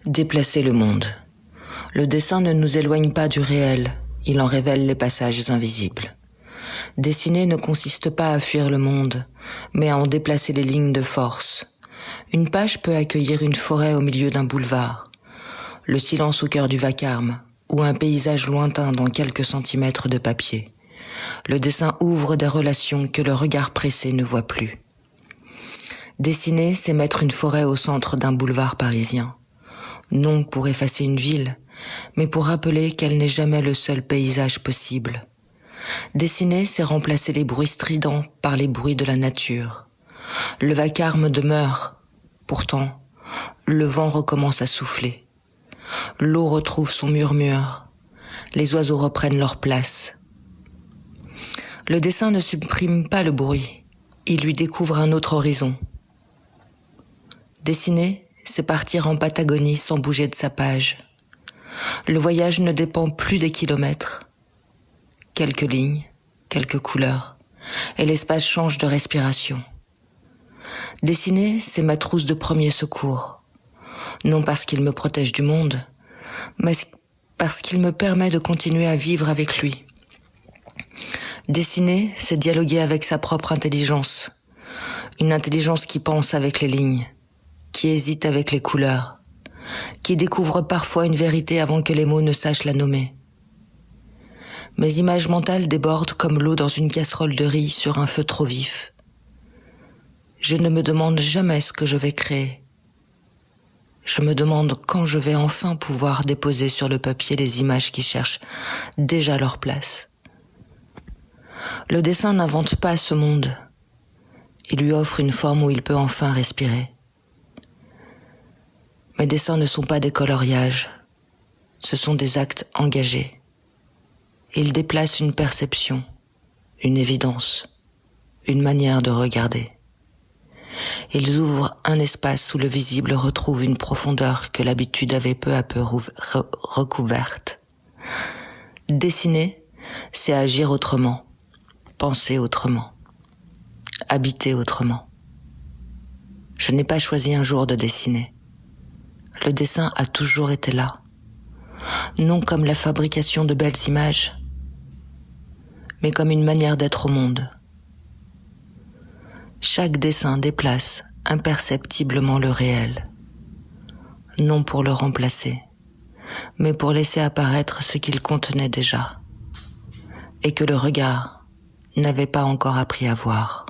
Déplacer le monde. Le dessin ne nous éloigne pas du réel, il en révèle les passages invisibles. Dessiner ne consiste pas à fuir le monde, mais à en déplacer les lignes de force. Une page peut accueillir une forêt au milieu d'un boulevard, le silence au cœur du vacarme, ou un paysage lointain dans quelques centimètres de papier. Le dessin ouvre des relations que le regard pressé ne voit plus. Dessiner, c'est mettre une forêt au centre d'un boulevard parisien. Non pour effacer une ville, mais pour rappeler qu'elle n'est jamais le seul paysage possible. Dessiner, c'est remplacer les bruits stridents par les bruits de la nature. Le vacarme demeure. Pourtant, le vent recommence à souffler. L'eau retrouve son murmure. Les oiseaux reprennent leur place. Le dessin ne supprime pas le bruit. Il lui découvre un autre horizon. Dessiner, c'est partir en Patagonie sans bouger de sa page. Le voyage ne dépend plus des kilomètres. Quelques lignes, quelques couleurs, et l'espace change de respiration. Dessiner, c'est ma trousse de premier secours. Non parce qu'il me protège du monde, mais parce qu'il me permet de continuer à vivre avec lui. Dessiner, c'est dialoguer avec sa propre intelligence. Une intelligence qui pense avec les lignes, qui hésite avec les couleurs, qui découvre parfois une vérité avant que les mots ne sachent la nommer. Mes images mentales débordent comme l'eau dans une casserole de riz sur un feu trop vif. Je ne me demande jamais ce que je vais créer. Je me demande quand je vais enfin pouvoir déposer sur le papier les images qui cherchent déjà leur place. Le dessin n'invente pas ce monde. Il lui offre une forme où il peut enfin respirer. Mes dessins ne sont pas des coloriages. Ce sont des actes engagés. Ils déplacent une perception, une évidence, une manière de regarder. Ils ouvrent un espace où le visible retrouve une profondeur que l'habitude avait peu à peu recouverte. Dessiner, c'est agir autrement, penser autrement, habiter autrement. Je n'ai pas choisi un jour de dessiner. Le dessin a toujours été là. Non comme la fabrication de belles images, mais comme une manière d'être au monde. Chaque dessin déplace imperceptiblement le réel, non pour le remplacer, mais pour laisser apparaître ce qu'il contenait déjà, et que le regard n'avait pas encore appris à voir.